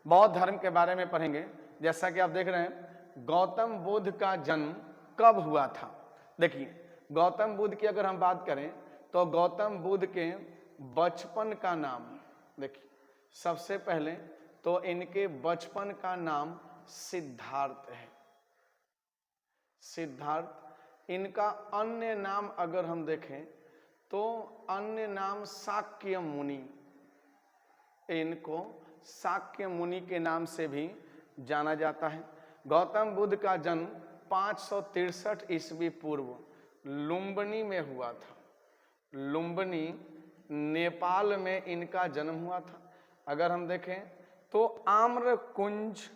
बौद्ध धर्म के बारे में पढ़ेंगे। जैसा कि आप देख रहे हैं गौतम बुद्ध का जन्म कब हुआ था। देखिए गौतम बुद्ध की अगर हम बात करें तो गौतम बुद्ध के बचपन का नाम, देखिए सबसे पहले तो इनके बचपन का नाम सिद्धार्थ है। सिद्धार्थ। इनका अन्य नाम अगर हम देखें तो अन्य नाम शाक्य मुनि, इनको शाक्य मुनि के नाम से भी जाना जाता है। गौतम बुद्ध का जन्म 563 ईस्वी पूर्व लुम्बिनी में हुआ था। लुम्बिनी नेपाल में इनका जन्म हुआ था। अगर हम देखें तो आम्रकुंज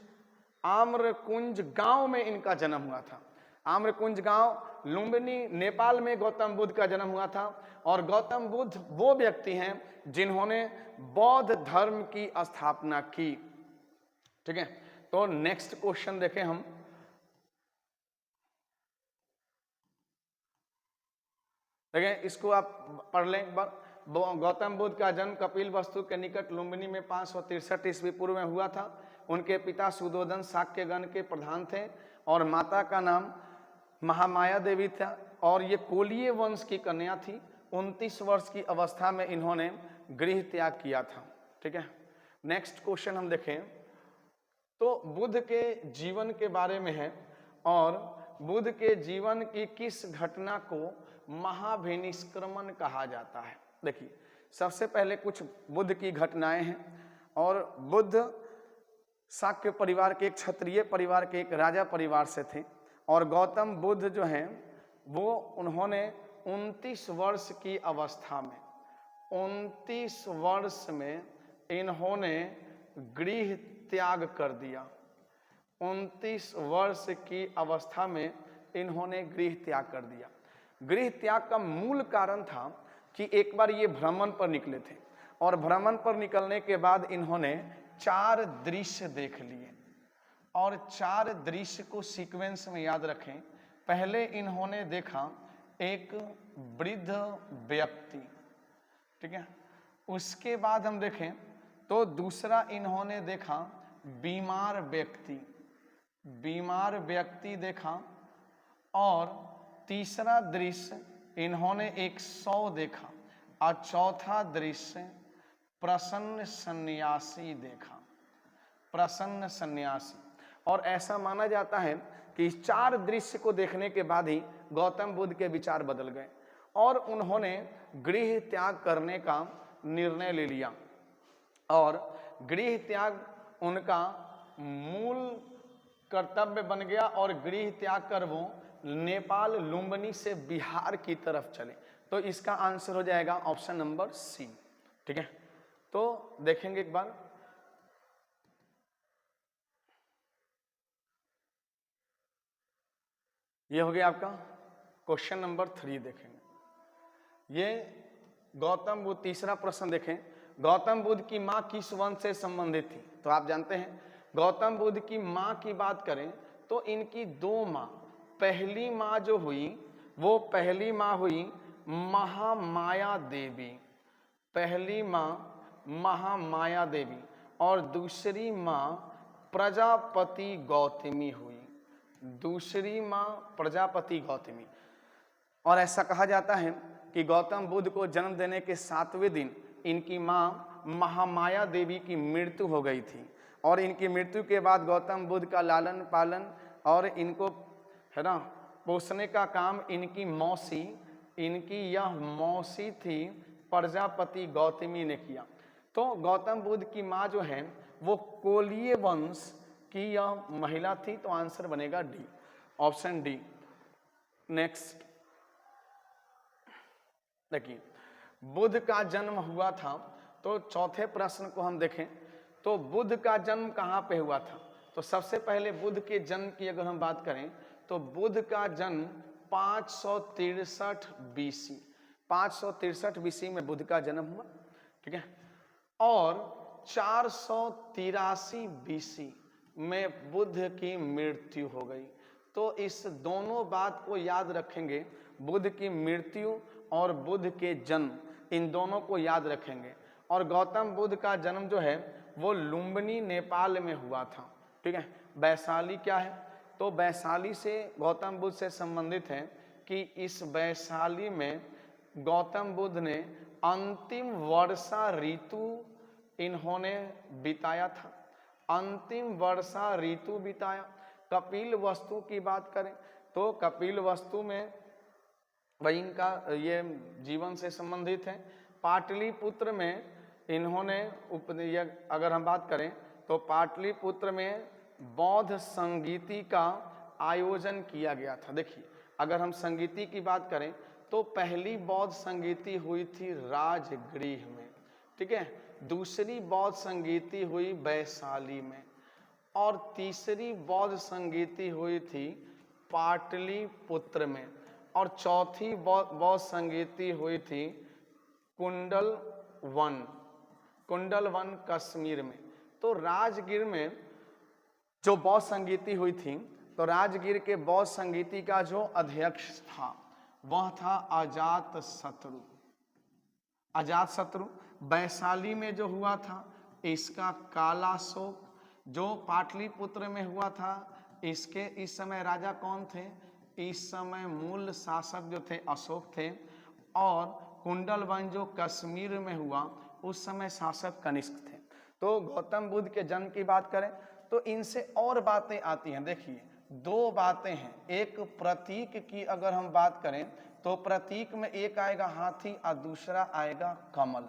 गांव में इनका जन्म हुआ था। आम्रकुंज गांव लुम्बिनी नेपाल में गौतम बुद्ध का जन्म हुआ था। और गौतम बुद्ध वो व्यक्ति हैं जिन्होंने बौद्ध धर्म की स्थापना की। ठीक है, तो नेक्स्ट क्वेश्चन देखें हम। देखें इसको आप पढ़ लें एक बार। गौतम बुद्ध का जन्म कपिल वस्तु के निकट लुम्बिनी में 563 ईस्वी पूर्व में हुआ था। उनके पिता सुदोधन शाक्यगण के प्रधान थे और माता का नाम महामाया देवी था और ये कोलीय वंश की कन्या थी। 29 वर्ष की अवस्था में इन्होंने गृह त्याग किया था। ठीक है, नेक्स्ट क्वेश्चन हम देखें तो बुद्ध के जीवन के बारे में है और बुद्ध के जीवन की किस घटना को महाभिनिष्क्रमण कहा जाता है। देखिए सबसे पहले कुछ बुद्ध की घटनाएं हैं। और बुद्ध शाक्य परिवार के एक क्षत्रिय परिवार के एक राजा परिवार से थे और गौतम बुद्ध जो हैं वो उन्होंने 29 वर्ष की अवस्था में 29 वर्ष में इन्होंने गृह त्याग कर दिया। 29 वर्ष की अवस्था में इन्होंने गृह त्याग कर दिया। गृह त्याग का मूल कारण था कि एक बार ये भ्रमण पर निकले थे और भ्रमण पर निकलने के बाद इन्होंने 4 दृश्य देख लिए और 4 दृश्य को सीक्वेंस में याद रखें। पहले इन्होंने देखा एक वृद्ध व्यक्ति, ठीक है। उसके बाद हम देखें तो दूसरा इन्होंने देखा बीमार व्यक्ति देखा और तीसरा दृश्य इन्होंने एक शव देखा और चौथा दृश्य प्रसन्न सन्यासी देखा, प्रसन्न सन्यासी। और ऐसा माना जाता है कि 4 दृश्य को देखने के बाद ही गौतम बुद्ध के विचार बदल गए और उन्होंने गृह त्याग करने का निर्णय ले लिया। और गृह त्याग उनका मूल कर्तव्य बन गया और गृह त्याग कर वो नेपाल लुम्बिनी से बिहार की तरफ चले। तो इसका आंसर हो जाएगा ऑप्शन नंबर सी। ठीक है, तो देखेंगे एक बार। ये हो गया आपका क्वेश्चन नंबर 3। देखेंगे ये गौतम बुद्ध। तीसरा प्रश्न देखें, गौतम बुद्ध की मां किस वंश से संबंधित थी। तो आप जानते हैं गौतम बुद्ध की मां की बात करें तो इनकी 2 मां। पहली मां जो हुई वो पहली मां हुई महामाया देवी, पहली मां महामाया देवी और दूसरी मां प्रजापति गौतमी हुई, दूसरी मां प्रजापति गौतमी। और ऐसा कहा जाता है कि गौतम बुद्ध को जन्म देने के 7वें दिन इनकी मां महामाया देवी की मृत्यु हो गई थी और इनकी मृत्यु के बाद गौतम बुद्ध का लालन पालन और इनको है ना पोषने का काम इनकी यह मौसी थी प्रजापति गौतमी ने किया। तो गौतम बुद्ध की मां जो है वो कोलीय वंश की यह महिला थी। तो आंसर बनेगा डी, ऑप्शन डी। नेक्स्ट देखिए बुद्ध का जन्म हुआ था। तो चौथे प्रश्न को हम देखें तो बुद्ध का जन्म कहाँ पे हुआ था। तो सबसे पहले बुद्ध के जन्म की अगर हम बात करें तो बुद्ध का जन्म 563 बीसी, 563 बीसी में बुद्ध का जन्म हुआ। ठीक है, और 483 बीसी में बुद्ध की मृत्यु हो गई। तो इस दोनों बात को याद रखेंगे, बुद्ध की मृत्यु और बुद्ध के जन्म, इन दोनों को याद रखेंगे। और गौतम बुद्ध का जन्म जो है वो लुम्बिनी नेपाल में हुआ था। ठीक है, वैशाली क्या है, तो वैशाली से गौतम बुद्ध से संबंधित है कि इस वैशाली में गौतम बुद्ध ने अंतिम वर्षा ऋतु इन्होंने बिताया था, अंतिम वर्षा ऋतु बिताया। कपिल वस्तु की बात करें तो कपिल वस्तु में वही इनका ये जीवन से संबंधित है। पाटलिपुत्र में इन्होंने अगर हम बात करें तो पाटलिपुत्र में बौद्ध संगीति का आयोजन किया गया था। देखिए, अगर हम संगीति की बात करें तो पहली बौद्ध संगीति हुई थी राजगृह में, ठीक है, दूसरी बौद्ध संगीति हुई वैशाली में, और तीसरी बौद्ध संगीति हुई थी पाटलिपुत्र में, और चौथी बौद्ध संगीति हुई थी कुंडलवन कश्मीर में। तो राजगीर में जो बौद्ध संगीति हुई थी, तो राजगीर के बौद्ध संगीति का जो अध्यक्ष था वह था अजातशत्रु। वैशाली में जो हुआ था इसका कालाशोक, जो पाटलिपुत्र में हुआ था इसके इस समय राजा कौन थे, इस समय मूल शासक जो थे अशोक थे, और कुंडलवन जो कश्मीर में हुआ उस समय शासक कनिष्क थे। तो गौतम बुद्ध के जन्म की बात करें तो इनसे और बातें आती हैं। देखिए, दो बातें हैं, एक प्रतीक की अगर हम बात करें तो प्रतीक में एक आएगा हाथी और दूसरा आएगा कमल।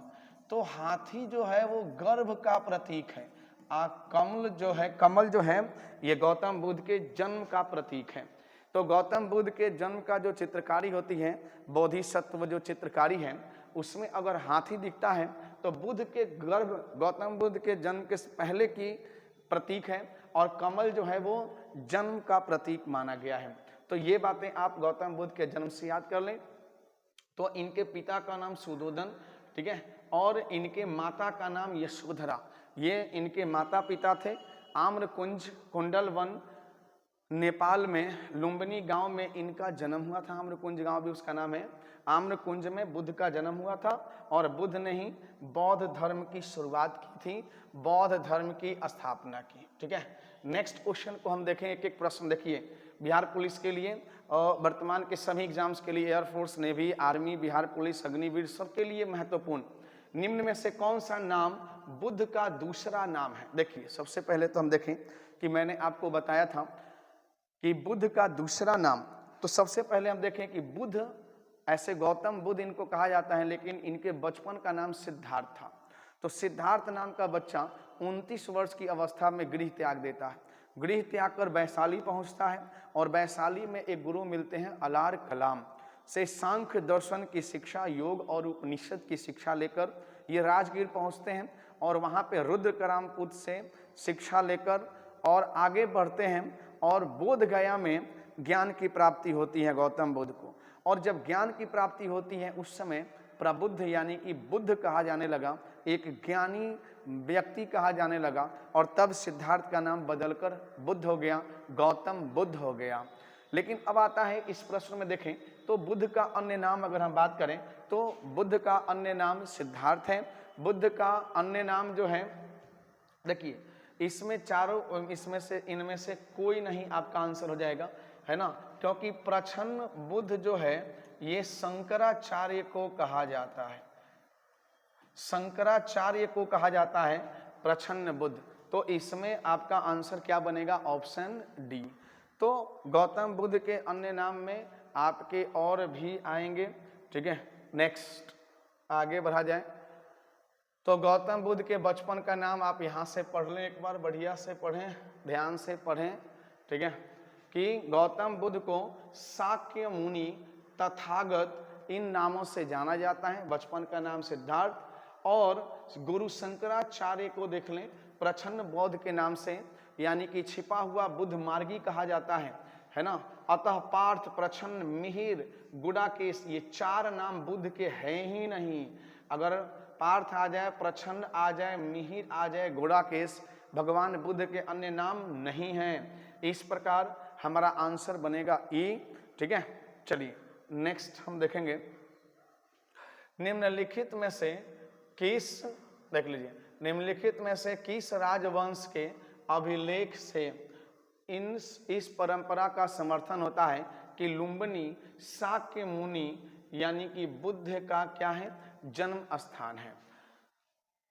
तो हाथी जो है वो गर्भ का प्रतीक है, कमल जो है ये गौतम बुद्ध के जन्म का प्रतीक है। तो गौतम बुद्ध के जन्म का जो चित्रकारी होती है, बोधिसत्व जो चित्रकारी है, उसमें अगर हाथी दिखता है तो बुद्ध के गर्भ, गौतम बुद्ध के जन्म के पहले की प्रतीक है, और कमल जो है वो जन्म का प्रतीक माना गया है। तो ये बातें आप गौतम बुद्ध के जन्म से याद कर लें। तो इनके पिता का नाम सुदोधन, ठीक है, और इनके माता का नाम यशोधरा। ये इनके माता पिता थे। आम्रकुंज कुंडलवन नेपाल में लुम्बिनी गांव में इनका जन्म हुआ था। आम्रकुंज गांव भी उसका नाम है। आम्रकुंज में बुद्ध का जन्म हुआ था और बुद्ध ने ही बौद्ध धर्म की शुरुआत की थी, बौद्ध धर्म की स्थापना की। ठीक है, नेक्स्ट क्वेश्चन को हम देखें, एक एक प्रश्न देखिए। बिहार पुलिस के लिए और वर्तमान के सभी एग्जाम्स के लिए, air force, navy, army, Bihar police, Agniveer, सबके लिए महत्वपूर्ण, निम्न में से कौन सा नाम बुद्ध का दूसरा नाम है? देखिए, सबसे पहले तो हम देखें कि मैंने आपको बताया था कि बुद्ध का दूसरा नाम, तो सबसे पहले हम देखें कि बुद्ध, ऐसे गौतम बुद्ध इनको कहा जाता है, लेकिन इनके बचपन का नाम सिद्धार्थ था। तो सिद्धार्थ नाम का बच्चा 29 वर्ष की अवस्था में गृह त्याग देता है। गृह त्याग कर वैशाली पहुंचता है और वैशाली में एक गुरु मिलते हैं अलार कलाम से सांख्य दर्शन की शिक्षा, योग और उपनिषद की शिक्षा लेकर ये राजगीर पहुंचते हैं और वहां पे रुद्रकरामपुर से शिक्षा लेकर और आगे बढ़ते हैं और बोध गया में ज्ञान की प्राप्ति होती है गौतम बुद्ध को। और जब ज्ञान की प्राप्ति होती है उस समय प्रबुद्ध यानी कि बुद्ध कहा जाने लगा, एक ज्ञानी व्यक्ति कहा जाने लगा, और तब सिद्धार्थ का नाम बदलकर बुद्ध हो गया, गौतम बुद्ध हो गया। लेकिन अब आता है इस प्रश्न में देखें तो बुद्ध का अन्य नाम अगर हम बात करें तो बुद्ध का अन्य नाम सिद्धार्थ है। बुद्ध का अन्य नाम जो है, देखिए इसमें चारों, इसमें से इनमें से कोई नहीं आपका आंसर हो जाएगा, है ना, क्योंकि प्रछन्न बुद्ध जो है ये शंकराचार्य को कहा जाता है, शंकराचार्य को कहा जाता है प्रछन्न बुद्ध। तो इसमें आपका आंसर क्या बनेगा? Option D. तो गौतम बुद्ध के अन्य नाम में आपके और भी आएंगे। ठीक है, नेक्स्ट आगे बढ़ा जाए तो गौतम बुद्ध के बचपन का नाम आप यहाँ से पढ़ लें, एक बार बढ़िया से पढ़ें, ध्यान से पढ़ें। ठीक है, कि गौतम बुद्ध को शाक्य मुनि, तथागत इन नामों से जाना जाता है। बचपन का नाम सिद्धार्थ, और गुरु शंकराचार्य को देख लें प्रछन्न बौद्ध के नाम से, यानी कि छिपा हुआ बुद्ध मार्गी कहा जाता है ना। अतः पार्थ, प्रछन्न, मिहिर, गुडाकेश, ये चार नाम बुद्ध के हैं ही नहीं। अगर पार्थ आ जाए, प्रछन्न आ जाए, मिहिर आ जाए, गुडाकेश भगवान बुद्ध के अन्य नाम नहीं हैं। इस प्रकार हमारा आंसर बनेगा ई। ठीक है, चलिए नेक्स्ट हम देखेंगे, निम्नलिखित में से किस, देख लीजिए, निम्नलिखित में से किस राजवंश के अभिलेख से इस परंपरा का समर्थन होता है कि लुम्बिनी शाक्य मुनि यानी कि बुद्ध का क्या है, जन्म स्थान है।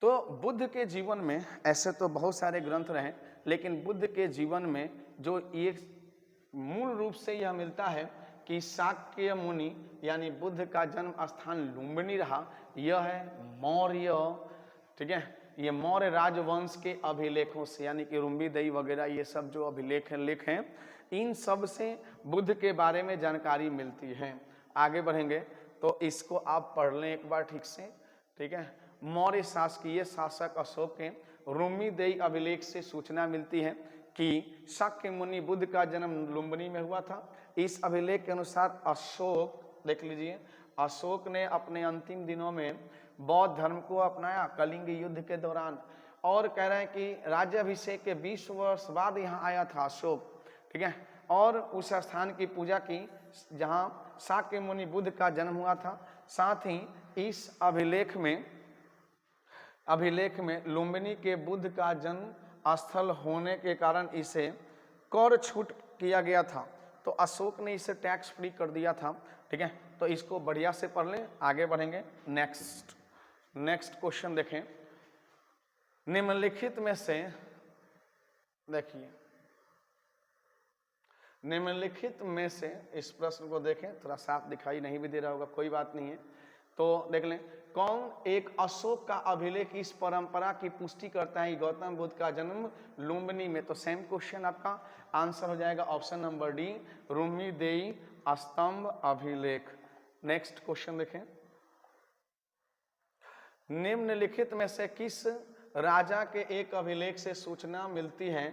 तो बुद्ध के जीवन में ऐसे तो बहुत सारे ग्रंथ रहे, लेकिन बुद्ध के जीवन में जो एक मूल रूप से यह मिलता है कि शाक्य मुनि यानी बुद्ध का जन्म स्थान लुम्बिनी रहा, यह है मौर्य, ठीक है, ये मौर्य राजवंश के अभिलेखों से, यानी कि रुम्बीदई वगैरह ये सब जो अभिलेख लेख हैं, इन सब से बुद्ध के बारे में जानकारी मिलती है। आगे बढ़ेंगे तो इसको आप पढ़ लें एक बार ठीक से, ठीक है। मौर्य शासकीय शासक अशोक के रुम्बीदई अभिलेख से सूचना मिलती है कि शाक्य मुनि बुद्ध का जन्म लुम्बिनी में हुआ था। इस अभिलेख के अनुसार अशोक, देख लीजिए, अशोक ने अपने अंतिम दिनों में बौद्ध धर्म को अपनाया कलिंग युद्ध के दौरान, और कह रहे हैं कि राज्याभिषेक के 20 वर्ष बाद यहाँ आया था अशोक, ठीक है, और उस स्थान की पूजा की जहाँ शाक्य मुनि बुद्ध का जन्म हुआ था। साथ ही इस अभिलेख में लुम्बिनी के बुद्ध का जन्म स्थल होने के कारण इसे कर छूट किया गया था, तो अशोक ने इसे टैक्स फ्री कर दिया था, ठीक है। तो इसको बढ़िया से पढ़ लें। आगे बढ़ेंगे, नेक्स्ट क्वेश्चन देखें। निम्नलिखित में से, देखिए, निम्नलिखित में से इस प्रश्न को देखें, थोड़ा साफ दिखाई नहीं भी दे रहा होगा, कोई बात नहीं है, तो देख लें। कौन एक अशोक का अभिलेख इस परंपरा की पुष्टि करता है गौतम बुद्ध का जन्म लुम्बिनी में? तो सेम क्वेश्चन आपका आंसर हो जाएगा ऑप्शन नंबर डी, रुम्बीदेई स्तंभ अभिलेख। नेक्स्ट क्वेश्चन देखें। निम्नलिखित में से किस राजा के एक अभिलेख से सूचना मिलती है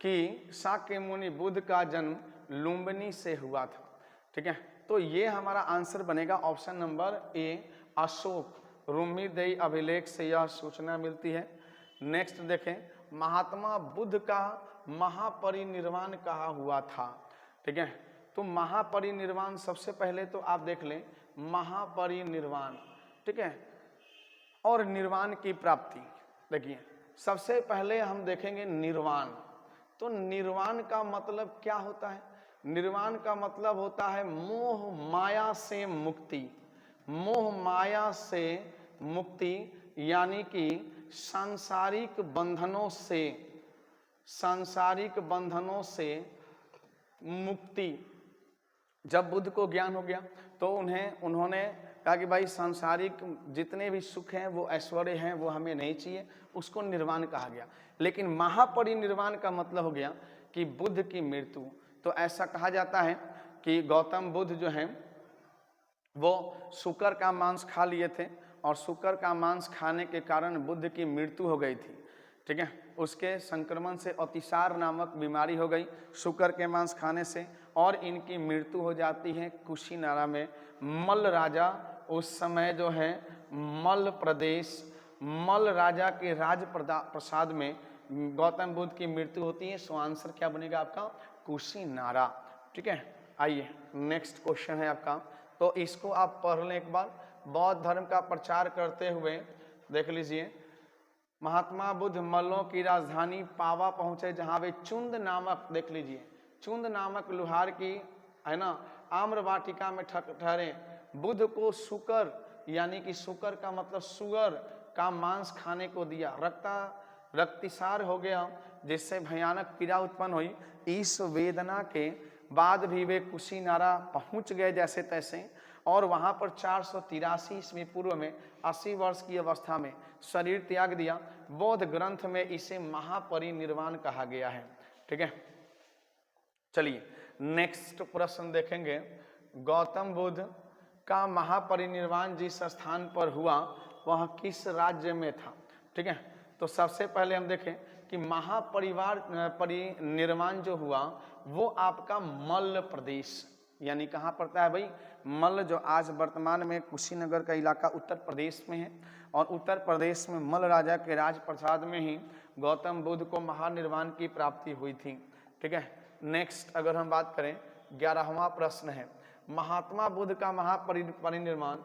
कि शाक्य मुनि बुद्ध का जन्म लुम्बिनी से हुआ था? ठीक है, तो ये हमारा आंसर बनेगा ऑप्शन नंबर ए, अशोक। रुम्बीदेई अभिलेख से यह सूचना मिलती है। नेक्स्ट देखें, महात्मा बुद्ध का महापरिनिर्वाण कहाँ हुआ था? ठीक है, तो महापरिनिर्वाण सबसे पहले तो आप देख लें, महापरिनिर्वाण, ठीक है, और निर्वाण की प्राप्ति। देखिए, सबसे पहले हम देखेंगे निर्वाण। तो निर्वाण का मतलब क्या होता है? निर्वाण का मतलब होता है मोह माया से मुक्ति। मोह माया से मुक्ति यानी कि सांसारिक बंधनों से मुक्ति। जब बुद्ध को ज्ञान हो गया तो उन्होंने कहा कि भाई सांसारिक जितने भी सुख हैं, वो ऐश्वर्य हैं, वो हमें नहीं चाहिए, उसको निर्वाण कहा गया। लेकिन महापरिनिर्वाण का मतलब हो गया कि बुद्ध की मृत्यु। तो ऐसा कहा जाता है कि गौतम बुद्ध जो हैं वो शुकर का मांस खा लिए थे, और शुकर का मांस खाने के कारण बुद्ध की मृत्यु हो गई थी। ठीक है, उसके संक्रमण से अतिसार नामक बीमारी हो गई शुकर के मांस खाने से, और इनकी मृत्यु हो जाती है कुशीनारा में। मल्ल राजा उस समय जो है मल्ल राजा के राज प्रसाद में गौतम बुद्ध की मृत्यु होती है। सो आंसर क्या बनेगा आपका? कुशीनारा। ठीक है, आइए नेक्स्ट क्वेश्चन है आपका, तो इसको आप पढ़ लें एक बार। बौद्ध धर्म का प्रचार करते हुए देख लीजिए, महात्मा बुद्ध मल्लों की राजधानी पावा पहुंचे, जहां वे चुंद नामक, देख लीजिए, चुंद नामक लुहार की, है ना, आम्र वाटिका में ठहरे। बुद्ध को शुकर, यानी कि शुकर का मतलब सुअर का मांस खाने को दिया। रक्तिसार हो गया, जिससे भयानक पीड़ा उत्पन्न हुई। इस वेदना के बाद भी वे कुशीनारा पहुंच गए जैसे तैसे, और वहां पर 483 ईस्वी पूर्व में 80 वर्ष की अवस्था में शरीर त्याग दिया। बौद्ध ग्रंथ में इसे महापरिनिर्वाण कहा गया है। ठीक है, चलिए नेक्स्ट प्रश्न देखेंगे। गौतम बुद्ध का महापरिनिर्वाण जिस स्थान पर हुआ वह किस राज्य में था? ठीक है, तो सबसे पहले हम देखें कि परिनिर्वाण जो हुआ वो आपका मल्ल प्रदेश, यानी कहाँ पड़ता है भाई? मल्ल, जो आज वर्तमान में कुशीनगर का इलाका उत्तर प्रदेश में है, और उत्तर प्रदेश में मल्ल राजा के राज प्रसाद में ही गौतम बुद्ध को महानिर्वाण की प्राप्ति हुई थी। ठीक है, नेक्स्ट अगर हम बात करें, 11वां प्रश्न है, महात्मा बुद्ध का महापरिनिर्वाण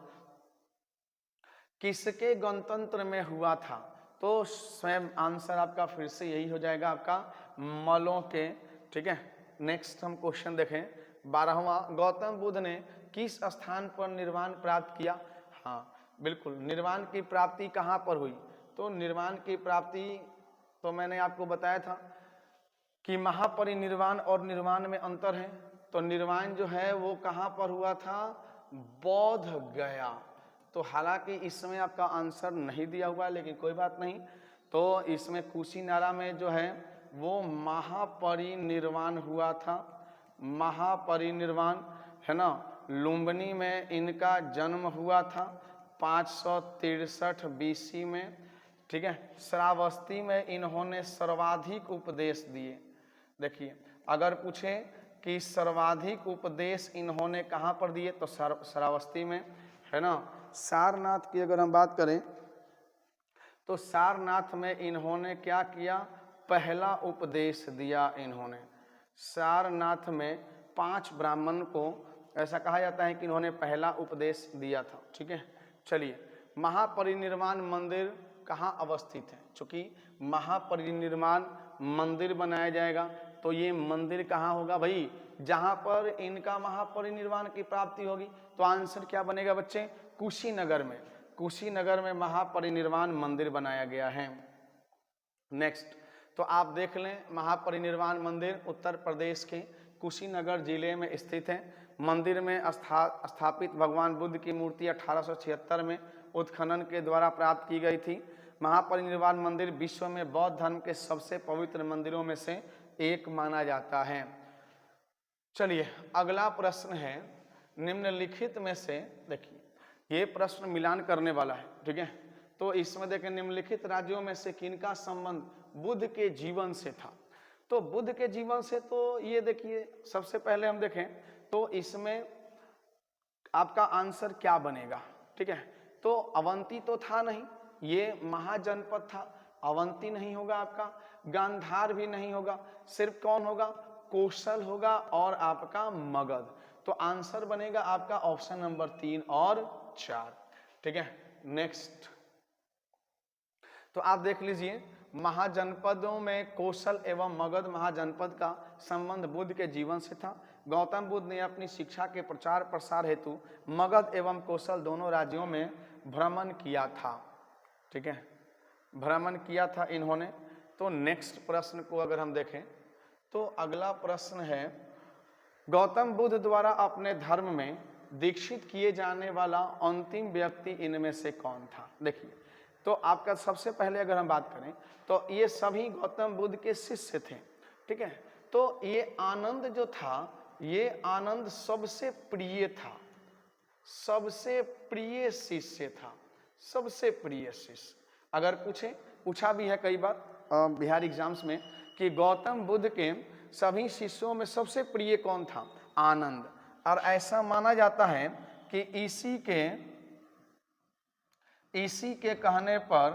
किसके गणतंत्र में हुआ था? तो स्वयं आंसर आपका फिर से यही हो जाएगा आपका मलों के। ठीक है, नेक्स्ट हम क्वेश्चन देखें 12वां, गौतम बुद्ध ने किस स्थान पर निर्वाण प्राप्त किया? हाँ बिल्कुल, निर्वाण की प्राप्ति कहाँ पर हुई? तो निर्वाण की प्राप्ति तो मैंने आपको बताया था कि महापरिनिर्वाण और निर्वाण में अंतर है। तो निर्वाण जो है वो कहाँ पर हुआ था? बोध गया। तो हालांकि इसमें आपका आंसर नहीं दिया हुआ है, लेकिन कोई बात नहीं। तो इसमें कुशीनारा में जो है वो महापरिनिर्वाण हुआ था, महापरिनिर्वाण है ना। लुम्बिनी में इनका जन्म हुआ था 563 बीसी में। ठीक है, श्रावस्ती में इन्होंने सर्वाधिक उपदेश दिए। देखिए, अगर पूछे कि सर्वाधिक उपदेश इन्होंने कहाँ पर दिए तो श्रावस्ती में, है ना। सारनाथ की अगर हम बात करें तो सारनाथ में इन्होंने क्या किया? पहला उपदेश दिया इन्होंने। सारनाथ में 5 ब्राह्मण को ऐसा कहा जाता है कि इन्होंने पहला उपदेश दिया था। ठीक है, चलिए, महापरिनिर्वाण मंदिर कहाँ अवस्थित है? चूंकि महापरिनिर्वाण मंदिर बनाया जाएगा तो ये मंदिर कहाँ होगा भाई? जहाँ पर इनका महापरिनिर्वाण की प्राप्ति होगी। तो आंसर क्या बनेगा बच्चे? कुशीनगर में। कुशीनगर में महापरिनिर्वाण मंदिर बनाया गया है। नेक्स्ट, तो आप देख लें, महापरिनिर्वाण मंदिर उत्तर प्रदेश के कुशीनगर जिले में स्थित है। मंदिर में स्थापित भगवान बुद्ध की मूर्ति 1876 में उत्खनन के द्वारा प्राप्त की गई थी। महापरिनिर्वाण मंदिर विश्व में बौद्ध धर्म के सबसे पवित्र मंदिरों में से एक माना जाता है। चलिए, अगला प्रश्न है निम्नलिखित में से, देखिए ये प्रश्न मिलान करने वाला है। ठीक है, तो इसमें देखें, निम्नलिखित राज्यों में से किनका संबंध बुद्ध के जीवन से था? तो बुद्ध के जीवन से तो ये देखिए, सबसे पहले हम देखें तो इसमें आपका आंसर क्या बनेगा? ठीक है, तो अवंती तो था नहीं, ये महाजनपद था, अवंती नहीं होगा आपका, गांधार भी नहीं होगा, सिर्फ कौन होगा? कौशल होगा और आपका मगध। तो आंसर बनेगा आपका ऑप्शन नंबर 3 और 4। ठीक है, नेक्स्ट, तो आप देख लीजिए, महाजनपदों में कौशल एवं मगध महाजनपद का संबंध बुद्ध के जीवन से था। गौतम बुद्ध ने अपनी शिक्षा के प्रचार प्रसार हेतु मगध एवं कौशल दोनों राज्यों में भ्रमण किया था। ठीक है, भ्रमण किया था इन्होंने। तो नेक्स्ट प्रश्न को अगर हम देखें तो अगला प्रश्न है, गौतम बुद्ध द्वारा अपने धर्म में दीक्षित किए जाने वाला अंतिम व्यक्ति इनमें से कौन था? देखिए, तो आपका सबसे पहले अगर हम बात करें तो ये सभी गौतम बुद्ध के शिष्य थे। ठीक है, तो ये आनंद जो था, ये आनंद सबसे प्रिय था, सबसे प्रिय शिष्य था, सबसे प्रिय शिष्य। अगर पूछा भी है कई बार बिहार एग्जाम्स में कि गौतम बुद्ध के सभी शिष्यों में सबसे प्रिय कौन था? आनंद। और ऐसा माना जाता है कि इसी के कहने पर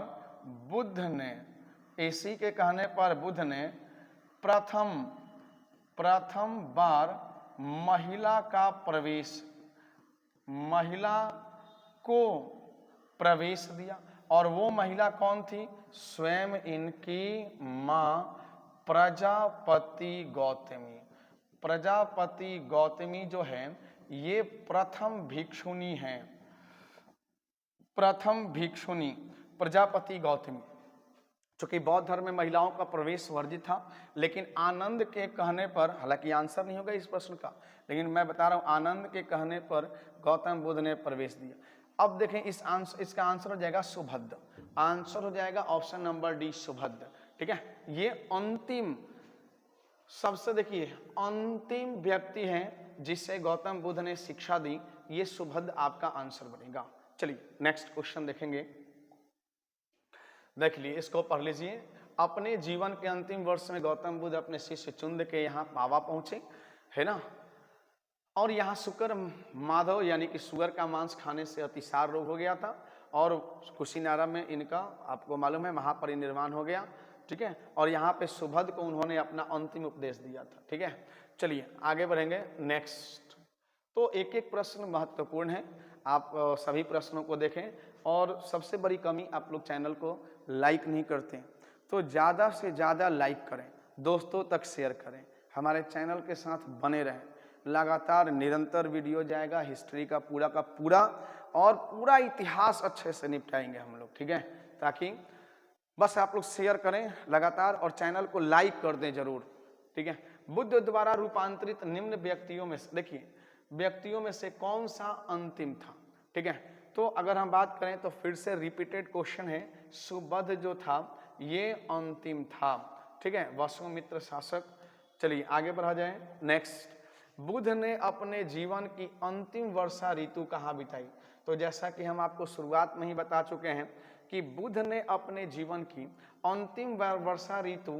बुद्ध ने प्रथम बार महिला को प्रवेश दिया। और वो महिला कौन थी? स्वयं इनकी मां प्रजापति गौतमी। प्रजापति गौतमी जो है ये प्रथम भिक्षुणी है, प्रथम भिक्षुणी प्रजापति गौतमी। चूंकि बौद्ध धर्म में महिलाओं का प्रवेश वर्जित था, लेकिन आनंद के कहने पर, हालांकि आंसर नहीं होगा इस प्रश्न का, लेकिन मैं बता रहा हूं, आनंद के कहने पर गौतम बुद्ध ने प्रवेश दिया। अब देखें इसका आंसर हो जाएगा सुभद्र। आंसर हो जाएगा ऑप्शन नंबर डी, सुभद्र। ठीक है, ये अंतिम, सबसे देखिए अंतिम व्यक्ति हैं जिससे गौतम बुद्ध ने शिक्षा दी, ये सुभद्र आपका आंसर बनेगा। चलिए नेक्स्ट क्वेश्चन देखेंगे। देख लिए, इसको पढ़ लीजिए। अपने जीवन के अंतिम वर्ष में गौतम बुद्ध अपने शिष्य चुंद के यहाँ पावा पहुंचे, है ना। और यहाँ शुक्र माधव यानी कि सुअर का मांस खाने से अतिसार रोग हो गया था, और कुशीनारा में इनका आपको मालूम है महापरिनिर्वाण हो गया। ठीक है, और यहाँ पे सुभद्र को उन्होंने अपना अंतिम उपदेश दिया था। ठीक है, चलिए आगे बढ़ेंगे। नेक्स्ट, तो एक एक प्रश्न महत्वपूर्ण है, आप सभी प्रश्नों को देखें। और सबसे बड़ी कमी, आप लोग चैनल को लाइक नहीं करते तो ज़्यादा से ज़्यादा लाइक करें, दोस्तों तक शेयर करें, हमारे चैनल के साथ बने रहें। लगातार निरंतर वीडियो जाएगा हिस्ट्री का पूरा और पूरा इतिहास अच्छे से निपटाएंगे हम लोग, ठीक है। ताकि बस आप लोग शेयर करें लगातार और चैनल को लाइक कर दें जरूर, ठीक है। बुद्ध द्वारा रूपांतरित निम्न व्यक्तियों में से, देखिए व्यक्तियों में से कौन सा अंतिम था, ठीक है। तो अगर हम बात करें तो फिर से रिपीटेड क्वेश्चन है, सुबुद्ध जो था ये अंतिम था, ठीक है, वसुमित्र शासक। चलिए आगे बढ़ा जाए। नेक्स्ट, बुद्ध ने अपने जीवन की अंतिम वर्षा ऋतु कहाँ बिताई? तो जैसा कि हम आपको शुरुआत में ही बता चुके हैं कि बुद्ध ने अपने जीवन की अंतिम वर्षा ऋतु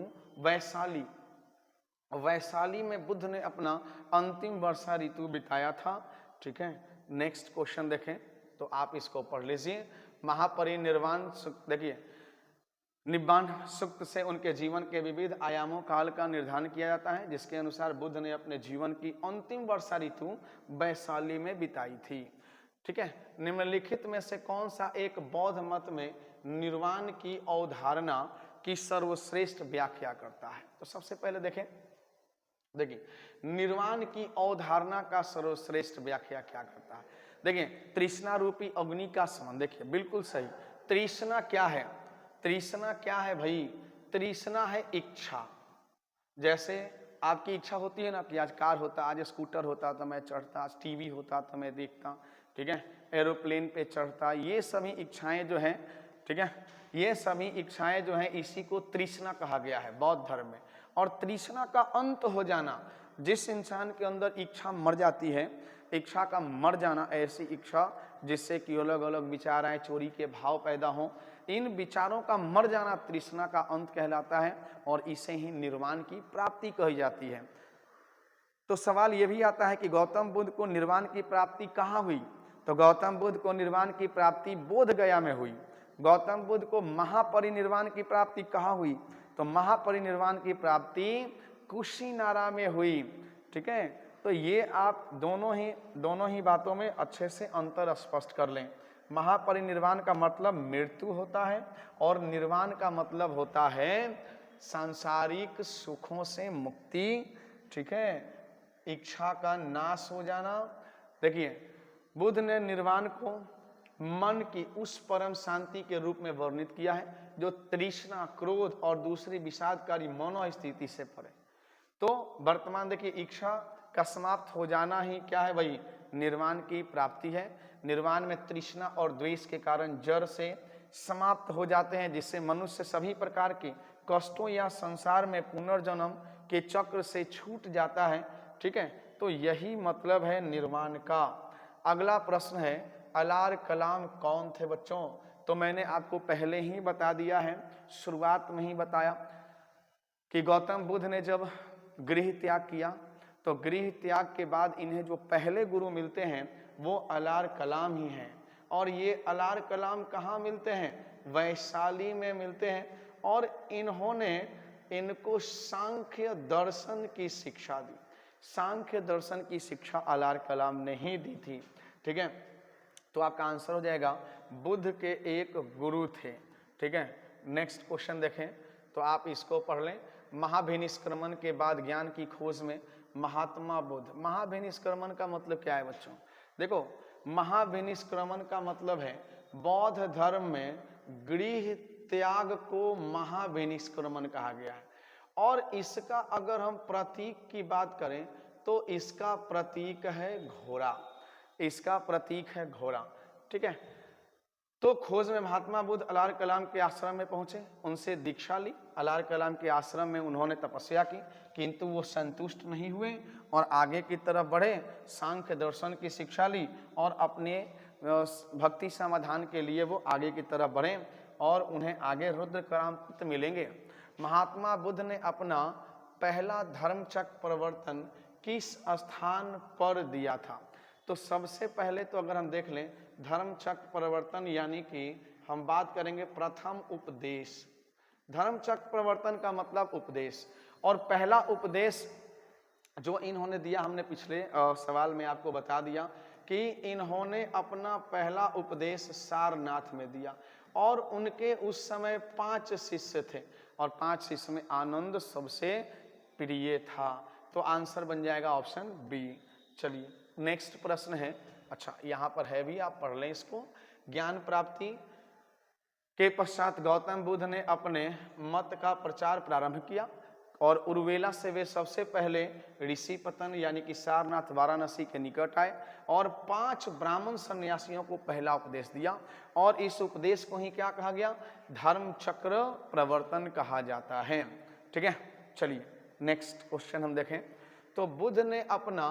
वैशाली में बुद्ध ने अपना अंतिम वर्षा ऋतु बिताया था, ठीक है। नेक्स्ट क्वेश्चन देखें तो आप इसको पढ़ लीजिए। महापरिनिर्वाण सूक्त, देखिए निब्बाण सूक्त से उनके जीवन के विविध आयामों काल का निर्धारण किया जाता है, जिसके अनुसार बुद्ध ने अपने जीवन की अंतिम वर्षा ऋतु वैशाली में बिताई थी, ठीक है। निम्नलिखित में से कौन सा एक बौद्ध मत में निर्वाण की अवधारणा की सर्वश्रेष्ठ व्याख्या करता है? तो सबसे पहले देखें, देखिए निर्वाण की अवधारणा का सर्वश्रेष्ठ व्याख्या क्या करता है? देखिए तृष्णा रूपी अग्नि का संबंध, देखिए बिल्कुल सही। तृष्णा क्या है? तृष्णा क्या है भाई? तृष्णा है इच्छा। जैसे आपकी इच्छा होती है ना कि आज कार होता, आज स्कूटर होता तो मैं चढ़ता, आज टीवी होता तो मैं देखता, ठीक है, एरोप्लेन पे चढ़ता, ये सभी इच्छाएं जो हैं, ठीक है, ये सभी इच्छाएं जो हैं इसी को तृष्णा कहा गया है बौद्ध धर्म में। और तृष्णा का अंत हो जाना, जिस इंसान के अंदर इच्छा मर जाती है, इच्छा का मर जाना, ऐसी इच्छा जिससे कि अलग अलग विचार आए, चोरी के भाव पैदा हों, इन विचारों का मर जाना तृष्णा का अंत कहलाता है और इसे ही निर्वाण की प्राप्ति कही जाती है। तो सवाल यह भी आता है कि गौतम बुद्ध को निर्वाण की प्राप्ति कहाँ हुई? तो गौतम बुद्ध को निर्वाण की प्राप्ति बोध गया में हुई। गौतम बुद्ध को महापरिनिर्वाण की प्राप्ति कहाँ हुई? तो महापरिनिर्वाण की प्राप्ति कुशीनारा में हुई, ठीक है। तो ये आप दोनों ही बातों में अच्छे से अंतर स्पष्ट कर लें। महापरिनिर्वाण का मतलब मृत्यु होता है और निर्वाण का मतलब होता है सांसारिक सुखों से मुक्ति, ठीक है, इच्छा का नाश हो जाना। देखिए बुद्ध ने निर्वाण को मन की उस परम शांति के रूप में वर्णित किया है जो तृष्णा, क्रोध और दूसरी विषादकारी मनोस्थिति से परे। तो वर्तमान देखिए इच्छा का समाप्त हो जाना ही क्या है भाई? निर्वाण की प्राप्ति है। निर्वाण में तृष्णा और द्वेष के कारण जड़ से समाप्त हो जाते हैं, जिससे मनुष्य सभी प्रकार के कष्टों या संसार में पुनर्जन्म के चक्र से छूट जाता है, ठीक है। तो यही मतलब है निर्वाण का। अगला प्रश्न है, अलार कलाम कौन थे बच्चों? तो मैंने आपको पहले ही बता दिया है, शुरुआत में ही बताया कि गौतम बुद्ध ने जब गृह त्याग किया तो गृह त्याग के बाद इन्हें जो पहले गुरु मिलते हैं वो अलार कलाम ही हैं। और ये अलार कलाम कहाँ मिलते हैं? वैशाली में मिलते हैं। और इन्होंने इनको सांख्य दर्शन की शिक्षा दी। सांख्य दर्शन की शिक्षा अलार कलाम ने ही दी थी, ठीक है। तो आपका आंसर हो जाएगा बुद्ध के एक गुरु थे, ठीक है। नेक्स्ट क्वेश्चन देखें तो आप इसको पढ़ लें। महाभिनिष्क्रमण के बाद ज्ञान की खोज में महात्मा बुद्ध। महाभिनिष्क्रमण का मतलब क्या है बच्चों? देखो महाभिनिष्क्रमण का मतलब है बौद्ध धर्म में गृह त्याग को महाभिनिष्क्रमण कहा गया है। और इसका अगर हम प्रतीक की बात करें तो इसका प्रतीक है घोड़ा। इसका प्रतीक है घोड़ा, ठीक है। तो खोज में महात्मा बुद्ध अलार कलाम के आश्रम में पहुंचे, उनसे दीक्षा ली। अलार कलाम के आश्रम में उन्होंने तपस्या की, किंतु वो संतुष्ट नहीं हुए और आगे की तरफ बढ़े, सांख्य दर्शन की शिक्षा ली और अपने भक्ति समाधान के लिए वो आगे की तरफ बढ़े और उन्हें आगे रुद्र क्रांति मिलेंगे। महात्मा बुद्ध ने अपना पहला धर्मचक्र प्रवर्तन किस स्थान पर दिया था? तो सबसे पहले तो अगर हम देख लें धर्मचक्र प्रवर्तन यानी कि हम बात करेंगे प्रथम उपदेश। धर्मचक्र प्रवर्तन का मतलब उपदेश। और पहला उपदेश जो इन्होंने दिया, हमने पिछले सवाल में आपको बता दिया कि इन्होंने अपना पहला उपदेश सारनाथ में दिया। और उनके उस समय 5 शिष्य थे और 5 शिष्य में आनंद सबसे प्रिय था। तो आंसर बन जाएगा ऑप्शन बी। चलिए नेक्स्ट प्रश्न है, अच्छा यहाँ पर है भी, आप पढ़ लें इसको। ज्ञान प्राप्ति के पश्चात गौतम बुद्ध ने अपने मत का प्रचार प्रारंभ किया और उर्वेला से वे सबसे पहले ऋषिपतन यानी कि सारनाथ वाराणसी के निकट आए और 5 ब्राह्मण सन्यासियों को पहला उपदेश दिया और इस उपदेश को ही क्या कहा गया, धर्म चक्र प्रवर्तन कहा जाता है। ठीक है, चलिए नेक्स्ट क्वेश्चन हम देखें। तो बुद्ध ने अपना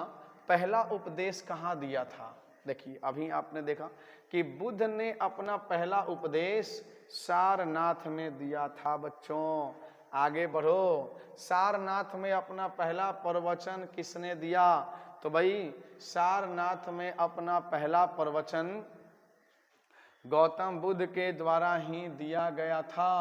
पहला उपदेश कहाँ दिया था? देखिए अभी आपने देखा कि बुद्ध ने अपना पहला उपदेश सारनाथ में दिया था। बच्चों आगे बढ़ो, सारनाथ में अपना पहला प्रवचन किसने दिया? तो भाई सारनाथ में अपना पहला प्रवचन गौतम बुद्ध के द्वारा ही दिया गया था।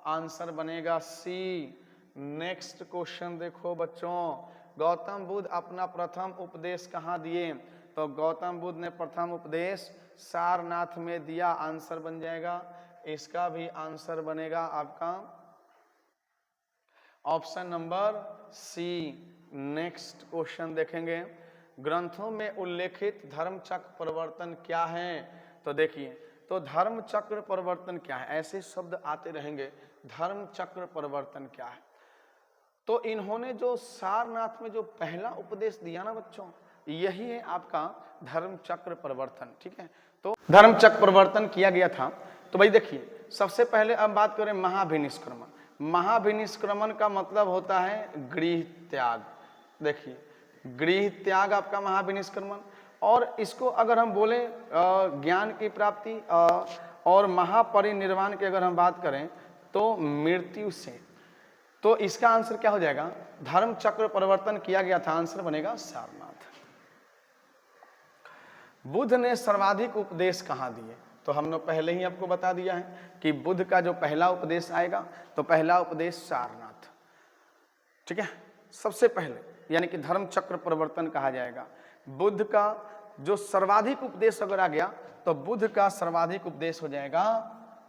आंसर बनेगा सी। नेक्स्ट क्वेश्चन देखो बच्चों, गौतम बुद्ध अपना प्रथम उपदेश कहाँ दिए? तो गौतम बुद्ध ने प्रथम उपदेश सारनाथ में दिया। आंसर बन जाएगा, इसका भी आंसर बनेगा आपका option number C. Next question देखेंगे, ग्रंथों में उल्लेखित धर्म चक्र परिवर्तन क्या है? तो देखिए, तो धर्म चक्र परिवर्तन क्या है? ऐसे शब्द आते रहेंगे, धर्म चक्र परिवर्तन क्या है? तो इन्होंने जो सारनाथ में जो पहला उपदेश दिया ना बच्चों, यही है आपका धर्म चक्र परिवर्तन। ठीक है, तो धर्म चक्र परिवर्तन किया गया था। तो भाई देखिए, सबसे पहले अब बात करें महाभिनिष्क्रमण। महाभिनिष्क्रमण का मतलब होता है गृह त्याग। देखिए गृह त्याग आपका महाभिनिष्क्रमण। और इसको अगर हम बोले ज्ञान की प्राप्ति और महापरिनिर्वाण की अगर हम बात करें तो मृत्यु से, तो इसका आंसर क्या हो जाएगा? धर्म चक्र परिवर्तन किया गया था। आंसर बनेगा सारनाथ। बुद्ध ने सर्वाधिक उपदेश कहाँ दिए? तो हमने पहले ही आपको बता दिया है कि बुद्ध का जो पहला उपदेश आएगा तो पहला उपदेश सारनाथ। ठीक है, सबसे पहले यानी कि धर्म चक्र परिवर्तन कहा जाएगा। बुद्ध का जो सर्वाधिक उपदेश अगर आ गया तो बुद्ध का सर्वाधिक उपदेश हो जाएगा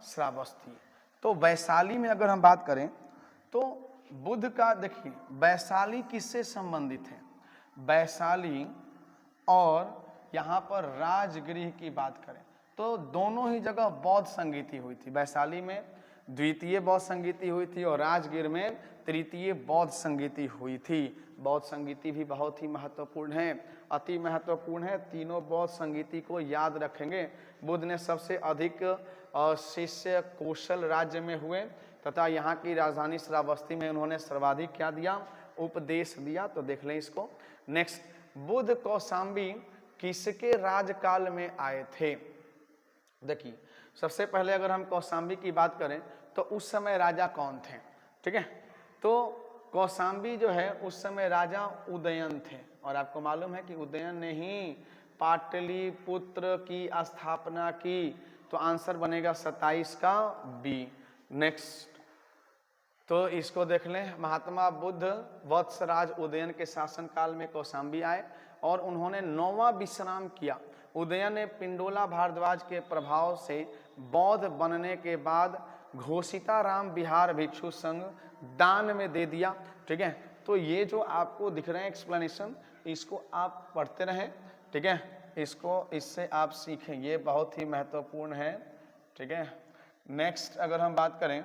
श्रावस्ती। तो वैशाली में अगर हम बात करें तो बुद्ध का, देखिए वैशाली किससे संबंधित है? वैशाली और यहाँ पर राजगृह की बात करें तो दोनों ही जगह बौद्ध संगीति हुई थी। वैशाली में द्वितीय बौद्ध संगीति हुई थी और राजगीर में तृतीय बौद्ध संगीति हुई थी। बौद्ध संगीति भी बहुत ही महत्वपूर्ण है, अति महत्वपूर्ण है। तीनों बौद्ध संगीति को याद रखेंगे। बुद्ध ने सबसे अधिक शिष्य कौशल राज्य में हुए तथा यहाँ की राजधानी श्रावस्ती में उन्होंने सर्वाधिक क्या दिया? उपदेश दिया। तो देख लें इसको। नेक्स्ट, बुद्ध कौशाम्बी किसके राजकाल में आए थे? देखिए सबसे पहले अगर हम कौशाम्बी की बात करें तो उस समय राजा कौन थे? ठीक है, तो कौशाम्बी जो है उस समय राजा उदयन थे और आपको मालूम है कि उदयन ने ही पाटलिपुत्र की स्थापना की। तो आंसर बनेगा 27 का बी। नेक्स्ट, तो इसको देख लें। महात्मा बुद्ध वत्सराज उदयन के शासनकाल में कौशाम्बी आए और उन्होंने 9वां विश्राम किया। उदयन ने पिंडोला भारद्वाज के प्रभाव से बौद्ध बनने के बाद घोषिताराम विहार भिक्षु संघ दान में दे दिया। ठीक है, तो ये जो आपको दिख रहे हैं एक्सप्लेनेशन, इसको आप पढ़ते रहें। ठीक है, इसको इससे आप सीखें, ये बहुत ही महत्वपूर्ण है। ठीक है, नेक्स्ट अगर हम बात करें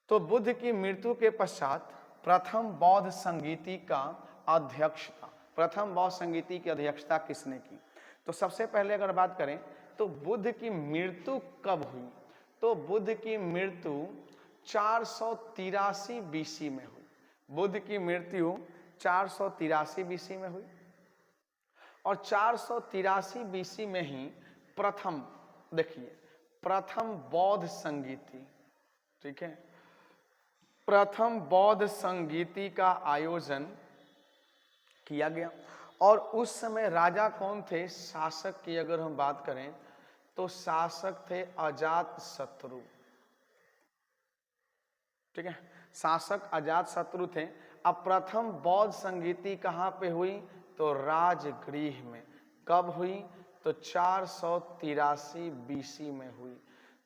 तो बुद्ध की मृत्यु के पश्चात प्रथम बौद्ध संगीति का अध्यक्षता, प्रथम बौद्ध संगीति की अध्यक्षता किसने की? तो सबसे पहले अगर बात करें तो बुद्ध की मृत्यु कब हुई? तो बुद्ध की मृत्यु 483 बीसी में हुई। बुद्ध की मृत्यु 483 बीसी में हुई और 483 बीसी में ही प्रथम, देखिए प्रथम बौद्ध संगीति, ठीक है, प्रथम बौद्ध संगीति का आयोजन किया गया। और उस समय राजा कौन थे? शासक की अगर हम बात करें तो शासक थे अजात शत्रु। ठीक है, शासक अजात शत्रु थे। अब प्रथम बौद्ध संगीति कहाँ पे हुई? तो राजगृह में। कब हुई? तो 483 बीसी में हुई।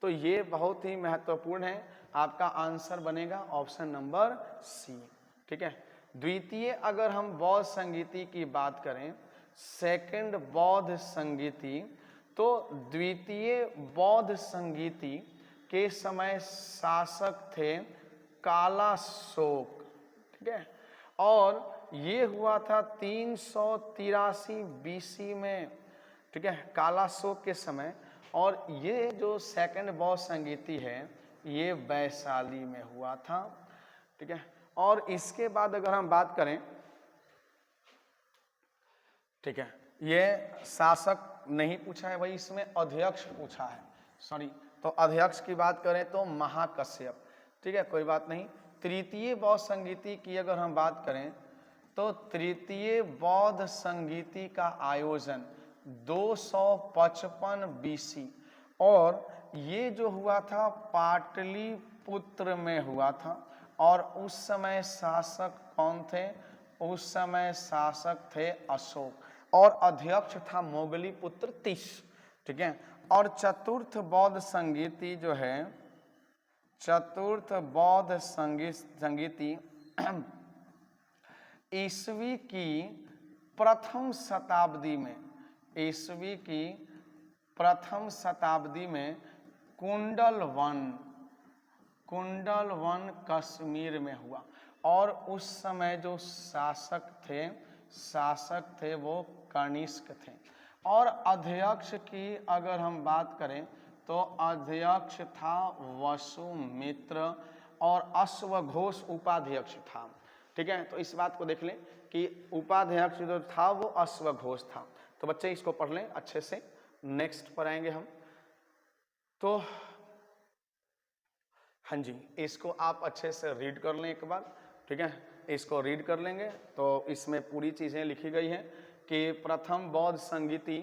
तो ये बहुत ही महत्वपूर्ण है, आपका आंसर बनेगा ऑप्शन नंबर सी। ठीक है, द्वितीय अगर हम बौद्ध संगीति की बात करें, सेकंड बौद्ध संगीति, तो द्वितीय बौद्ध संगीति के समय शासक थे कालाशोक। ठीक है, और ये हुआ था 383 बीसी में। ठीक है, कालाशोक के समय। और ये जो सेकंड बौद्ध संगीति है ये वैशाली में हुआ था। ठीक है, और इसके बाद अगर हम बात करें, ठीक है, ये शासक नहीं पूछा है भाई, इसमें अध्यक्ष पूछा है, सॉरी। तो अध्यक्ष की बात करें तो महाकश्यप। ठीक है, कोई बात नहीं। तृतीय बौद्ध संगीति की अगर हम बात करें तो तृतीय बौद्ध संगीति का आयोजन 255 बीसी, और ये जो हुआ था पाटलिपुत्र में हुआ था। और उस समय शासक कौन थे? उस समय शासक थे अशोक, और अध्यक्ष था मोगलीपुत्र तीस। ठीक है, और चतुर्थ बौद्ध संगीति जो है, चतुर्थ बौद्ध संगीति ईस्वी की प्रथम शताब्दी में, ईस्वी की प्रथम शताब्दी में कुंडलवन कश्मीर में हुआ। और उस समय जो शासक थे वो कनिष्क थे। और अध्यक्ष की अगर हम बात करें तो अध्यक्ष था वसुमित्र, और अश्वघोष उपाध्यक्ष था। ठीक है, तो इस बात को देख लें कि उपाध्यक्ष जो था वो अश्वघोष था। तो बच्चे इसको पढ़ लें अच्छे से, नेक्स्ट पर आएंगे हम। तो हाँ जी, इसको आप अच्छे से रीड कर लें एक बार। ठीक है, इसको रीड कर लेंगे तो इसमें पूरी चीज़ें लिखी गई हैं कि प्रथम बौद्ध संगीति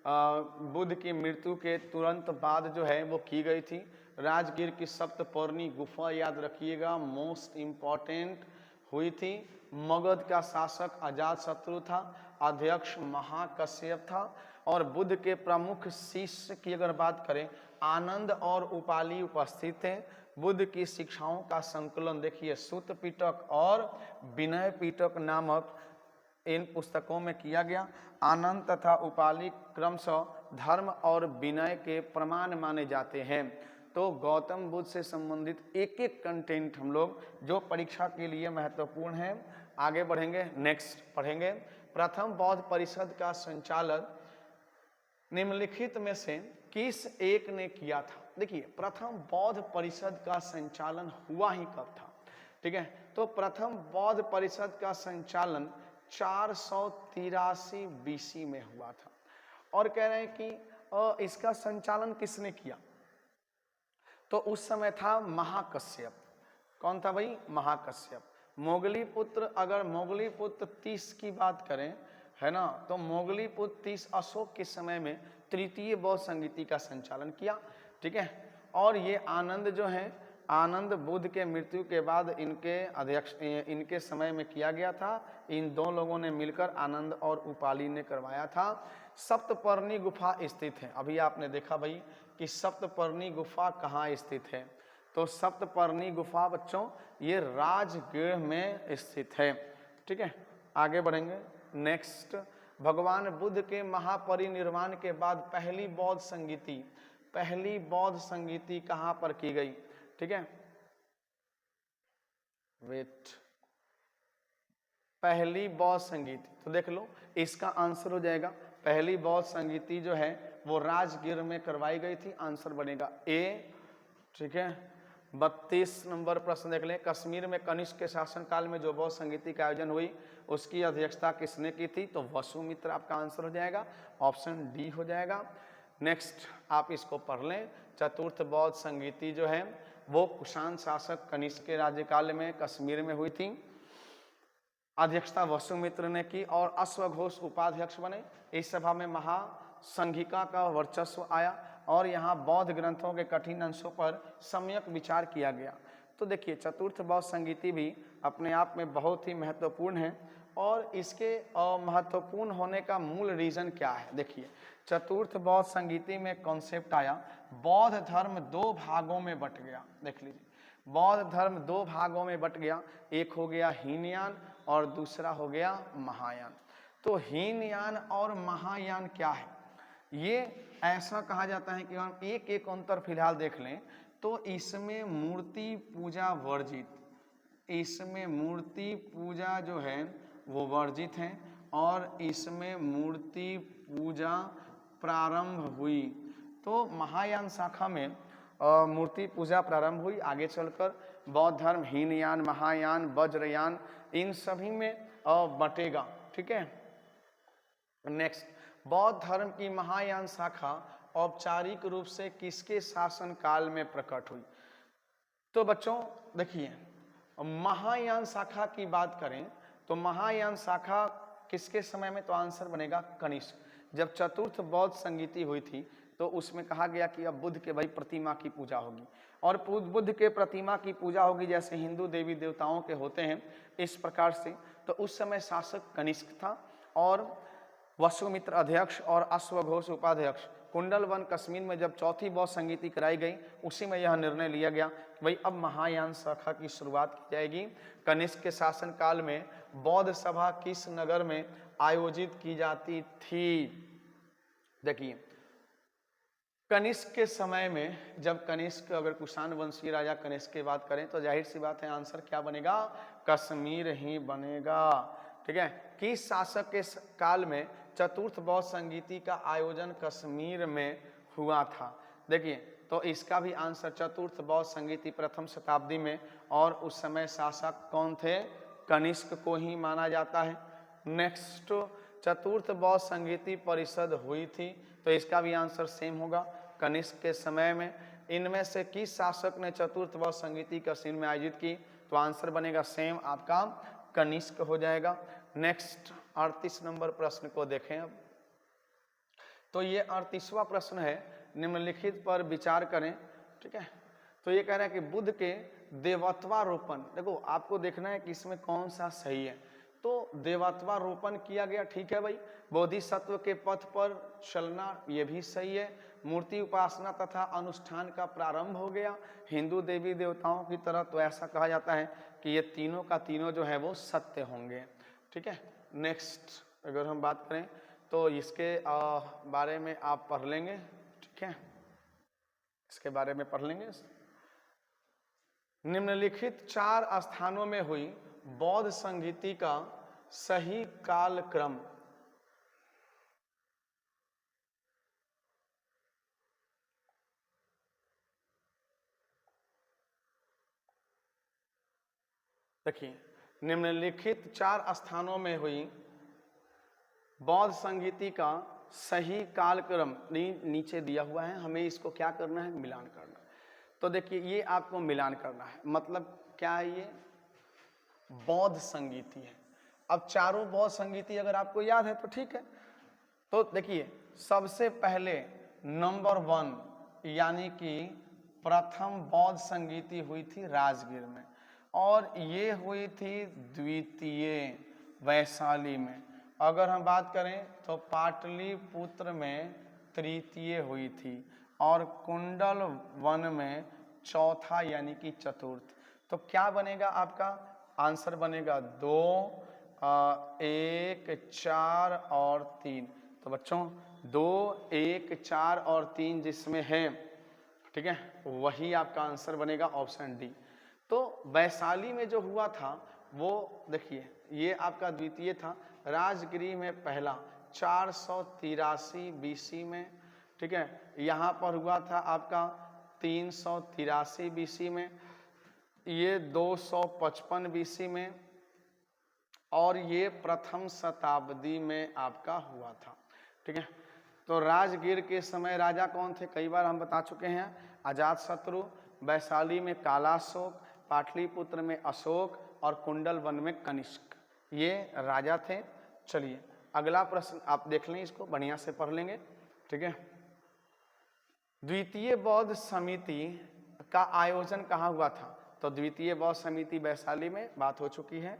बुद्ध की मृत्यु के तुरंत बाद जो है वो की गई थी। राजगीर की सप्तपर्णी गुफा याद रखिएगा, मोस्ट इम्पॉर्टेंट हुई थी। मगध का शासक अजातशत्रु था, अध्यक्ष महाकश्यप था, और बुद्ध के प्रमुख शिष्य की अगर बात करें आनंद और उपाली उपस्थित थे। बुद्ध की शिक्षाओं का संकलन देखिए सूत पिटक और विनय पिटक नामक इन पुस्तकों में किया गया। आनंद तथा उपाली क्रमशः धर्म और विनय के प्रमाण माने जाते हैं। तो गौतम बुद्ध से संबंधित एक एक कंटेंट हम लोग जो परीक्षा के लिए महत्वपूर्ण है आगे बढ़ेंगे, नेक्स्ट पढ़ेंगे। प्रथम बौद्ध परिषद का संचालन निम्नलिखित में से किस एक ने किया था? देखिए, प्रथम बौद्ध परिषद का संचालन हुआ ही कब था? ठीक है, तो प्रथम बौद्ध परिषद का संचालन 483 बीसी में हुआ था। और कह रहे हैं कि इसका संचालन किसने किया? तो उस समय था महाकश्यप। कौन था भाई? महाकश्यप। मोगलीपुत्र, अगर मोगलीपुत्र 30 की बात करें, है ना, तो मोगलीपुत्र 30 अशोक के समय में तृतीय बौद्ध संगीति का संचालन किया। ठीक है, और ये आनंद जो है, आनंद बुद्ध के मृत्यु के बाद इनके समय में किया गया था। इन दो लोगों ने मिलकर आनंद और उपाली ने करवाया था। सप्तपर्णी गुफा स्थित है। अभी आपने देखा भाई कि सप्तपर्णी गुफा कहाँ स्थित है? तो सप्तपर्णी गुफा बच्चों ये राजगीर में स्थित है। ठीक है, आगे बढ़ेंगे, नेक्स्ट। भगवान बुद्ध के महापरिनिर्वाण के बाद पहली बौद्ध संगीति कहाँ पर की गई? ठीक है, वेट, पहली बौद्ध संगीति, तो देख लो इसका आंसर हो जाएगा पहली बौद्ध संगीति जो है वो राजगीर में करवाई गई थी। आंसर बनेगा ए। ठीक है, 32 नंबर प्रश्न देख लें। कश्मीर में कनिष्क के शासनकाल में जो बौद्ध संगीति का आयोजन हुई उसकी अध्यक्षता किसने की थी? तो वसुमित्र आपका आंसर हो जाएगा, ऑप्शन डी हो जाएगा। नेक्स्ट आप इसको पढ़ लें। चतुर्थ बौद्ध संगीति जो है वो कुषाण शासक कनिष्क के राज्यकाल में कश्मीर में हुई थी। अध्यक्षता वसुमित्र ने की और अश्वघोष उपाध्यक्ष बने। इस सभा में महासंघिका का वर्चस्व आया और यहाँ बौद्ध ग्रंथों के कठिन अंशों पर सम्यक विचार किया गया। तो देखिए, चतुर्थ बौद्ध संगीति भी अपने आप में बहुत ही महत्वपूर्ण है और इसके महत्वपूर्ण होने का मूल रीजन क्या है? देखिए, चतुर्थ बौद्ध संगीति में कॉन्सेप्ट आया, बौद्ध धर्म दो भागों में बट गया। देख लीजिए, बौद्ध धर्म दो भागों में बट गया, एक हो गया हीनयान और दूसरा हो गया महायान। तो हीनयान और महायान क्या है? ये ऐसा कहा जाता है कि हम एक एक अंतर फिलहाल देख लें तो इसमें मूर्ति पूजा वर्जित, इसमें मूर्ति पूजा जो है वो वर्जित है और इसमें मूर्ति पूजा प्रारंभ हुई। तो महायान शाखा में मूर्ति पूजा प्रारंभ हुई, आगे चलकर बौद्ध धर्म हीनयान, महायान, वज्रयान इन सभी में बटेगा। ठीक है। नेक्स्ट, बौद्ध धर्म की महायान शाखा औपचारिक रूप से किसके शासन काल में प्रकट हुई? तो बच्चों देखिए, महायान शाखा की बात करें तो महायान शाखा किसके समय में? तो आंसर बनेगा कनिष्क। जब चतुर्थ बौद्ध संगीति हुई थी तो उसमें कहा गया कि अब बुद्ध के भाई प्रतिमा की पूजा होगी और बुद्ध के प्रतिमा की पूजा होगी जैसे हिंदू देवी देवताओं के होते हैं इस प्रकार से। तो उस समय शासक कनिष्क था और वसुमित्र अध्यक्ष और अश्वघोष उपाध्यक्ष। कुंडलवन कश्मीर में जब चौथी बौद्ध संगीति कराई गई उसी में यह निर्णय लिया गया कि भाई अब महायान शाखा की शुरुआत की जाएगी। कनिष्क के शासन काल में बौद्ध सभा किस नगर में आयोजित की जाती थी? देखिए, कनिष्क के समय में जब कनिष्क, अगर कुषाण वंशीय राजा कनिष्क की बात करें तो जाहिर सी बात है आंसर क्या बनेगा? कश्मीर ही बनेगा। ठीक है। किस शासक के काल में चतुर्थ बौद्ध संगीति का आयोजन कश्मीर में हुआ था? देखिए, तो इसका भी आंसर चतुर्थ बौद्ध संगीति प्रथम शताब्दी में, और उस समय शासक कौन थे? कनिष्क को ही माना जाता है। नेक्स्ट, चतुर्थ बौद्ध संगीति परिषद हुई थी तो इसका भी आंसर सेम होगा, कनिष्क के समय में। इनमें से किस शासक ने चतुर्थ बौद्ध संगीति कश्मीर में आयोजित की? तो आंसर बनेगा सेम आपका कनिष्क हो जाएगा। नेक्स्ट 38 नंबर प्रश्न को देखें अब। तो ये 38वां प्रश्न है, निम्नलिखित पर विचार करें। ठीक है। तो ये कह रहा है कि बुद्ध के देवत्वारोपण, देखो आपको देखना है कि इसमें कौन सा सही है। तो देवत्वारोपण किया गया, ठीक है भाई। बोधिसत्व के पथ पर चलना, ये भी सही है। मूर्ति उपासना तथा अनुष्ठान का प्रारंभ हो गया हिंदू देवी देवताओं की तरह, तो ऐसा कहा जाता है कि ये तीनों का तीनों जो है वो सत्य होंगे। ठीक है। नेक्स्ट अगर हम बात करें तो इसके बारे में आप पढ़ लेंगे। ठीक है, इसके बारे में पढ़ लेंगे। निम्नलिखित 4 स्थानों में हुई बौद्ध संगीति का सही कालक्रम। देखिए, निम्नलिखित 4 स्थानों में हुई बौद्ध संगीति का सही कालक्रम नीचे दिया हुआ है, हमें इसको क्या करना है? मिलान करना। तो देखिए, ये आपको मिलान करना है, मतलब क्या है? ये बौद्ध संगीति है। अब चारों बौद्ध संगीति अगर आपको याद है तो ठीक है। तो देखिए, सबसे पहले नंबर 1 यानी कि प्रथम बौद्ध संगीति हुई थी राजगीर में, और ये हुई थी द्वितीय वैशाली में। अगर हम बात करें तो पाटलिपुत्र में तृतीय हुई थी, और कुंडल वन में चौथा यानी कि चतुर्थ। तो क्या बनेगा आपका? आंसर बनेगा 2, 1, 4 और 3। तो बच्चों 2, 1, 4 और 3 जिसमें है, ठीक है, वही आपका आंसर बनेगा ऑप्शन डी। तो वैशाली में जो हुआ था वो देखिए, ये आपका द्वितीय था। राजगिरी में पहला 483 बीसी में, ठीक है। यहाँ पर हुआ था आपका 383 बीसी में, ये 255 बीसी में, और ये प्रथम शताब्दी में आपका हुआ था। ठीक है। तो राजगीर के समय राजा कौन थे? कई बार हम बता चुके हैं, अजातशत्रु। वैशाली में कालाशोक, पाटलिपुत्र में अशोक, और कुंडल वन में कनिष्क, ये राजा थे। चलिए अगला प्रश्न आप देख लें, इसको बढ़िया से पढ़ लेंगे। ठीक है। द्वितीय बौद्ध समिति का आयोजन कहाँ हुआ था? तो द्वितीय बौद्ध समिति वैशाली में, बात हो चुकी है।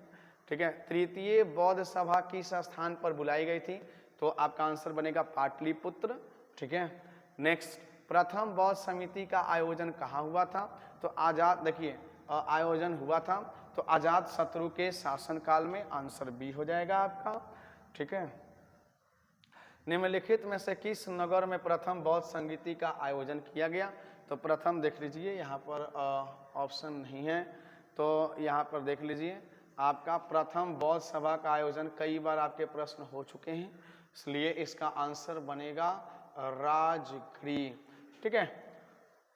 ठीक है। तृतीय बौद्ध सभा किस स्थान पर बुलाई गई थी? तो आपका आंसर बनेगा पाटलिपुत्र, ठीक है। नेक्स्ट, प्रथम बौद्ध समिति का आयोजन कहाँ हुआ था? तो आजाद, देखिए आयोजन हुआ था तो आजाद शत्रु के शासनकाल में, आंसर बी हो जाएगा आपका, ठीक है। निम्नलिखित में से किस नगर में प्रथम बौद्ध संगीति का आयोजन किया गया? तो प्रथम देख लीजिए, यहाँ पर ऑप्शन नहीं है, तो यहाँ पर देख लीजिए आपका प्रथम बौद्ध सभा का आयोजन कई बार आपके प्रश्न हो चुके हैं, इसलिए इसका आंसर बनेगा राजगृह, ठीक है,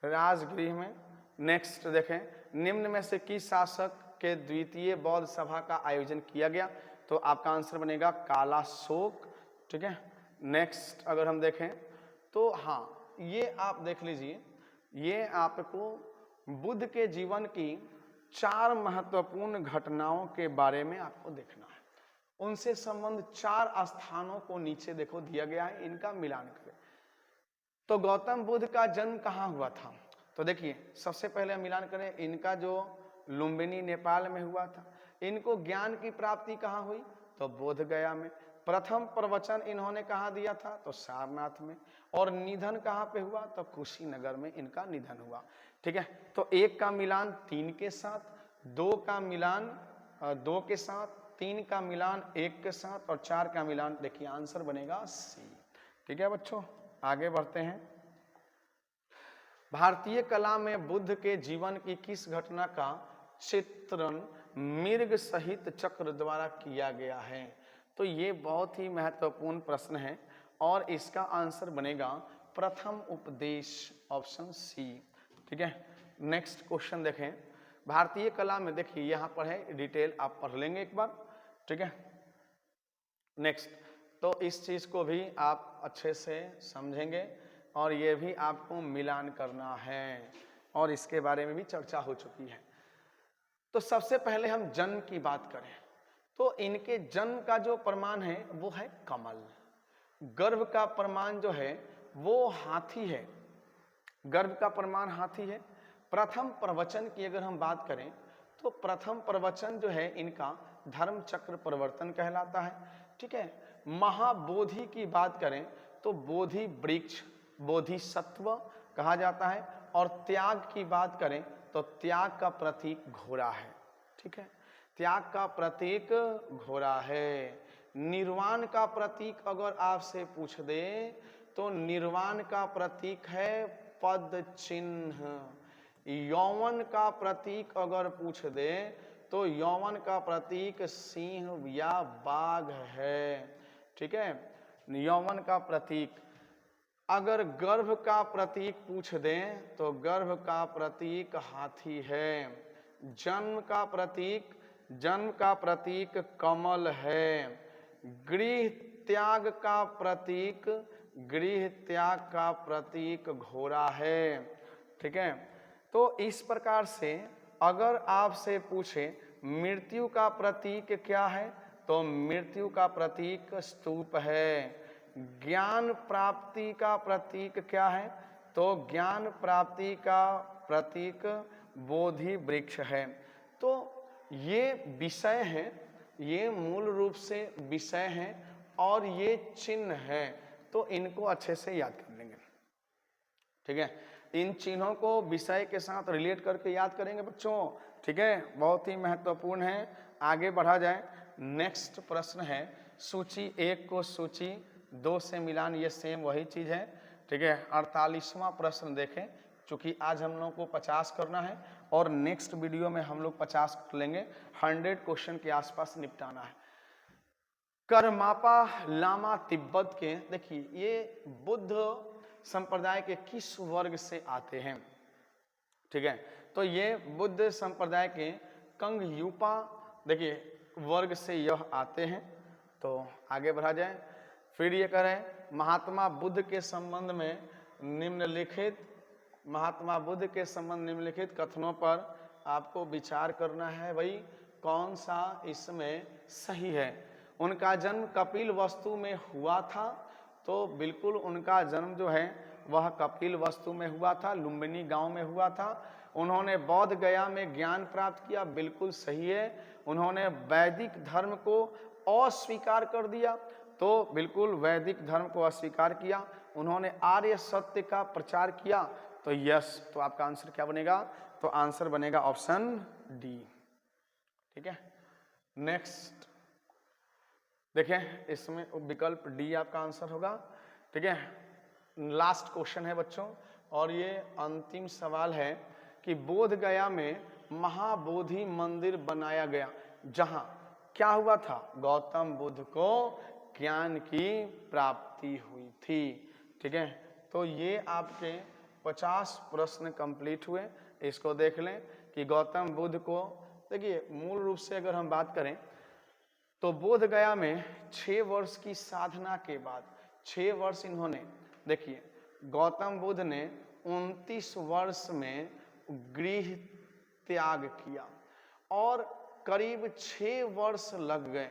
राजगृह में। नेक्स्ट देखें, निम्न में से किस शासक के द्वितीय बौद्ध सभा का आयोजन किया गया? तो आपका आंसर बनेगा कालाशोक, ठीक है। नेक्स्ट अगर हम देखें तो हाँ, ये आप देख लीजिए, ये आपको बुद्ध के जीवन की 4 महत्वपूर्ण घटनाओं के बारे में आपको देखना है, उनसे संबंध 4 स्थानों को नीचे देखो दिया गया है, इनका मिलान करें। तो गौतम बुद्ध का जन्म कहाँ हुआ था? तो देखिए सबसे पहले हम मिलान करें, इनका जो लुम्बिनी नेपाल में हुआ था। इनको ज्ञान की प्राप्ति कहाँ हुई? तो बोध गया में। प्रथम प्रवचन इन्होंने कहाँ दिया था? तो सारनाथ में। और निधन कहाँ पे हुआ? तो कुशीनगर में इनका निधन हुआ, ठीक है। तो 1 का मिलान 3 के साथ, 2 का मिलान 2 के साथ, 3 का मिलान 1 के साथ और 4 का मिलान, देखिए आंसर बनेगा सी, ठीक है बच्चों। आगे बढ़ते हैं। भारतीय कला में बुद्ध के जीवन की किस घटना का चित्रण मृग सहित चक्र द्वारा किया गया है? तो ये बहुत ही महत्वपूर्ण प्रश्न है और इसका आंसर बनेगा प्रथम उपदेश, ऑप्शन सी, ठीक है। नेक्स्ट क्वेश्चन देखें, भारतीय कला में, देखिए यहाँ पर है, डिटेल आप पढ़ लेंगे एक बार, ठीक है। नेक्स्ट, तो इस चीज को भी आप अच्छे से समझेंगे और ये भी आपको मिलान करना है और इसके बारे में भी चर्चा हो चुकी है। तो सबसे पहले हम जन्म की बात करें तो इनके जन्म का जो प्रमाण है वो है कमल। गर्भ का प्रमाण जो है वो हाथी है, गर्भ का प्रमाण हाथी है। प्रथम प्रवचन की अगर हम बात करें तो प्रथम प्रवचन जो है इनका धर्म चक्र प्रवर्तन कहलाता है, ठीक है। महाबोधि की बात करें तो बोधि वृक्ष, बोधिसत्व कहा जाता है। और त्याग की बात करें तो त्याग का प्रतीक घोड़ा है, ठीक है, त्याग का प्रतीक घोड़ा है। निर्वाण का प्रतीक अगर आपसे पूछ दे तो निर्वाण का प्रतीक है पद चिन्ह। यौवन का प्रतीक अगर पूछ दे तो यौवन का प्रतीक सिंह या बाघ है, ठीक है, यौवन का प्रतीक। अगर गर्भ का प्रतीक पूछ दें तो गर्भ का प्रतीक हाथी है। जन्म का प्रतीक कमल है। गृह त्याग का प्रतीक घोड़ा है, ठीक है। तो इस प्रकार से अगर आपसे पूछे मृत्यु का प्रतीक क्या है तो मृत्यु का प्रतीक स्तूप है। ज्ञान प्राप्ति का प्रतीक क्या है तो ज्ञान प्राप्ति का प्रतीक बोधि वृक्ष है। तो ये विषय हैं, ये मूल रूप से विषय हैं और ये चिन्ह है, तो इनको अच्छे से याद कर लेंगे, ठीक है। इन चिन्हों को विषय के साथ रिलेट करके याद करेंगे बच्चों, ठीक है, बहुत ही महत्वपूर्ण है। आगे बढ़ा जाए। नेक्स्ट प्रश्न है, सूची 1 को सूची 2 से मिलान, ये सेम वही चीज है, ठीक है। 48वां प्रश्न देखें, चूंकि आज हम लोग को 50 करना है और नेक्स्ट वीडियो में हम लोग 50 कर लेंगे, 100 क्वेश्चन के आसपास निपटाना है। करमापा लामा तिब्बत के, देखिए ये बुद्ध संप्रदाय के किस वर्ग से आते हैं, ठीक है। तो ये बुद्ध संप्रदाय के कंगयूपा, देखिए वर्ग से यह आते हैं। तो आगे बढ़ा जाए। फिर ये करें, महात्मा बुद्ध के संबंध में निम्नलिखित कथनों पर आपको विचार करना है, भाई कौन सा इसमें सही है। उनका जन्म कपिल वस्तु में हुआ था, तो बिल्कुल उनका जन्म जो है वह कपिल वस्तु में हुआ था, लुम्बिनी गांव में हुआ था। उन्होंने बौद्ध गया में ज्ञान प्राप्त किया, बिल्कुल सही है। उन्होंने वैदिक धर्म को अस्वीकार कर दिया, तो बिल्कुल वैदिक धर्म को अस्वीकार किया। उन्होंने आर्य सत्य का प्रचार किया, तो यस। तो आपका आंसर क्या बनेगा? तो आंसर बनेगा ऑप्शन डी। ठीक है, नेक्स्ट देखें, इसमें विकल्प डी आपका आंसर होगा। ठीक है, लास्ट क्वेश्चन है बच्चों, और ये अंतिम सवाल है कि बोध गया में महाबोधि मंदिर बनाया गया, जहां क्या हुआ था? गौतम बुद्ध को ज्ञान की प्राप्ति हुई थी। ठीक है, तो ये आपके 50 प्रश्न कंप्लीट हुए। इसको देख लें कि गौतम बुद्ध को, देखिए मूल रूप से अगर हम बात करें तो बोध गया में 6 वर्ष की साधना के बाद, 6 वर्ष इन्होंने, देखिए गौतम बुद्ध ने 29 वर्ष में गृह त्याग किया और करीब 6 वर्ष लग गए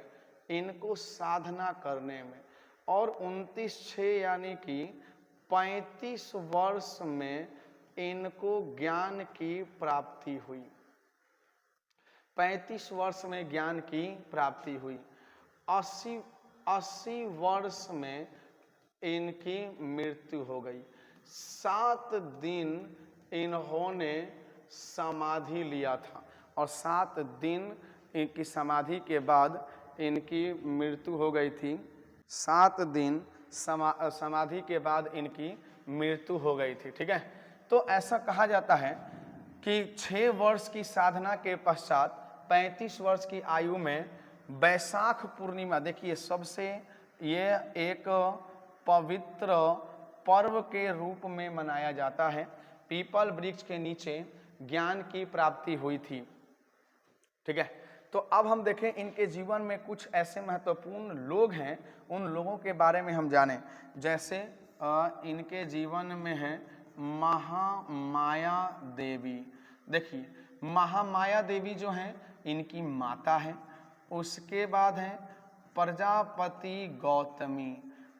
इनको साधना करने में, और 29/6 यानी कि 35 वर्ष में इनको ज्ञान की प्राप्ति हुई। 35 वर्ष में ज्ञान की प्राप्ति हुई। 80 वर्ष में इनकी मृत्यु हो गई। 7 दिन इन्होंने समाधि लिया था, और 7 दिन इनकी समाधि के बाद इनकी मृत्यु हो गई थी। 7 दिन समाधि के बाद इनकी मृत्यु हो गई थी। ठीक है, तो ऐसा कहा जाता है कि 6 वर्ष की साधना के पश्चात 35 वर्ष की आयु में बैसाख पूर्णिमा, देखिए सबसे ये एक पवित्र पर्व के रूप में मनाया जाता है। पीपल वृक्ष के नीचे ज्ञान की प्राप्ति हुई थी। ठीक है, तो अब हम देखें इनके जीवन में कुछ ऐसे महत्वपूर्ण लोग हैं, उन लोगों के बारे में हम जानें। जैसे इनके जीवन में है महामाया देवी। देखिए महामाया देवी जो हैं इनकी माता है। उसके बाद है प्रजापति गौतमी।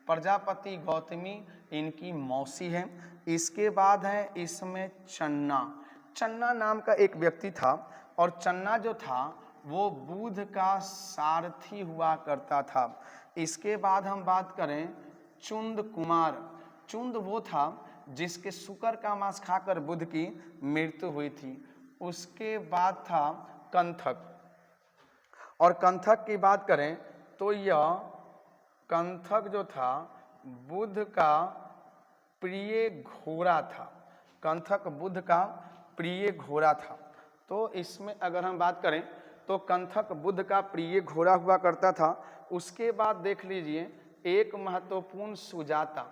प्रजापति गौतमी इनकी मौसी है। इसके बाद है इसमें चन्ना। चन्ना नाम का एक व्यक्ति था, और चन्ना जो था वो बुद्ध का सारथी हुआ करता था। इसके बाद हम बात करें चुंद कुमार। चुंद वो था जिसके शुकर का मांस खाकर बुद्ध की मृत्यु हुई थी। उसके बाद था कंथक, और कंथक की बात करें तो यह कंथक जो था बुद्ध का प्रिय घोड़ा था। कंथक बुद्ध का प्रिय घोड़ा था। तो इसमें अगर हम बात करें तो कंथक बुद्ध का प्रिय घोड़ा हुआ करता था। उसके बाद देख लीजिए एक महत्वपूर्ण सुजाता।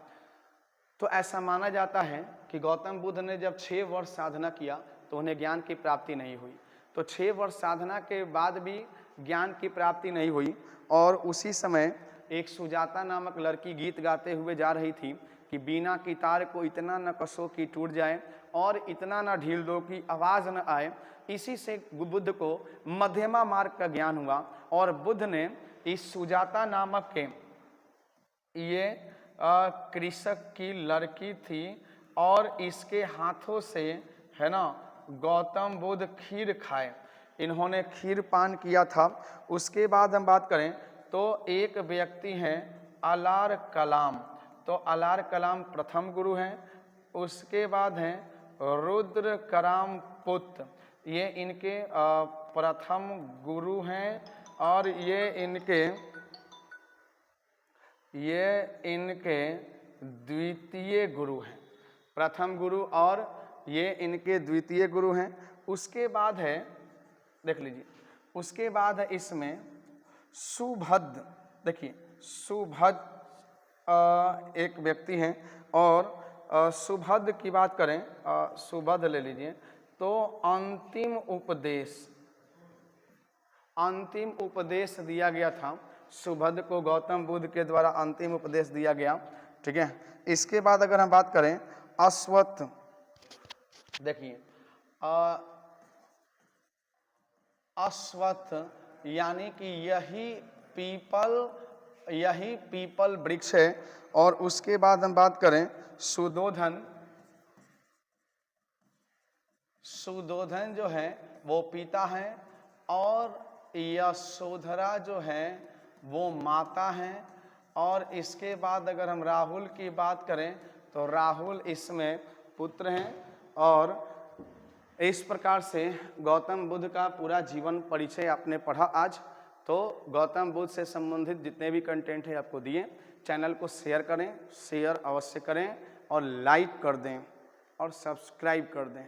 तो ऐसा माना जाता है कि गौतम बुद्ध ने जब 6 वर्ष साधना किया तो उन्हें ज्ञान की प्राप्ति नहीं हुई। तो 6 वर्ष साधना के बाद भी ज्ञान की प्राप्ति नहीं हुई, और उसी समय एक सुजाता नामक लड़की गीत गाते हुए जा रही थी कि बिना की तार को इतना न कसो कि टूट जाए, और इतना न ढील दो कि आवाज़ न आए। इसी से बुद्ध को मध्यमा मार्ग का ज्ञान हुआ, और बुद्ध ने इस सुजाता नामक के, ये कृषक की लड़की थी, और इसके हाथों से है ना गौतम बुद्ध खीर खाए। इन्होंने खीर पान किया था। उसके बाद हम बात करें तो एक व्यक्ति हैं अलार कलाम। तो अलार कलाम प्रथम गुरु हैं। उसके बाद हैं रुद्र कराम पुत्र, ये इनके प्रथम गुरु हैं, और ये इनके द्वितीय गुरु हैं। प्रथम गुरु और ये इनके द्वितीय गुरु हैं। उसके बाद है, देख लीजिए, उसके बाद है इसमें सुभद्र। देखिए सुभद्र एक व्यक्ति हैं, और सुभद्र की बात करें, सुभद्र ले लीजिए, तो अंतिम उपदेश दिया गया था। सुभद्र को गौतम बुद्ध के द्वारा अंतिम उपदेश दिया गया। ठीक है, इसके बाद अगर हम बात करें अश्वत्थ, देखिए अश्वत्थ यानी कि यही पीपल वृक्ष है। और उसके बाद हम बात करें सुदोधन जो है वो पिता है और यशोधरा जो है वो माता है। और इसके बाद अगर हम राहुल की बात करें तो राहुल इसमें पुत्र हैं। और इस प्रकार से गौतम बुद्ध का पूरा जीवन परिचय आपने पढ़ा आज। तो गौतम बुद्ध से संबंधित जितने भी कंटेंट है आपको दिए। चैनल को शेयर करें, शेयर अवश्य करें और लाइक कर दें और सब्सक्राइब कर दें।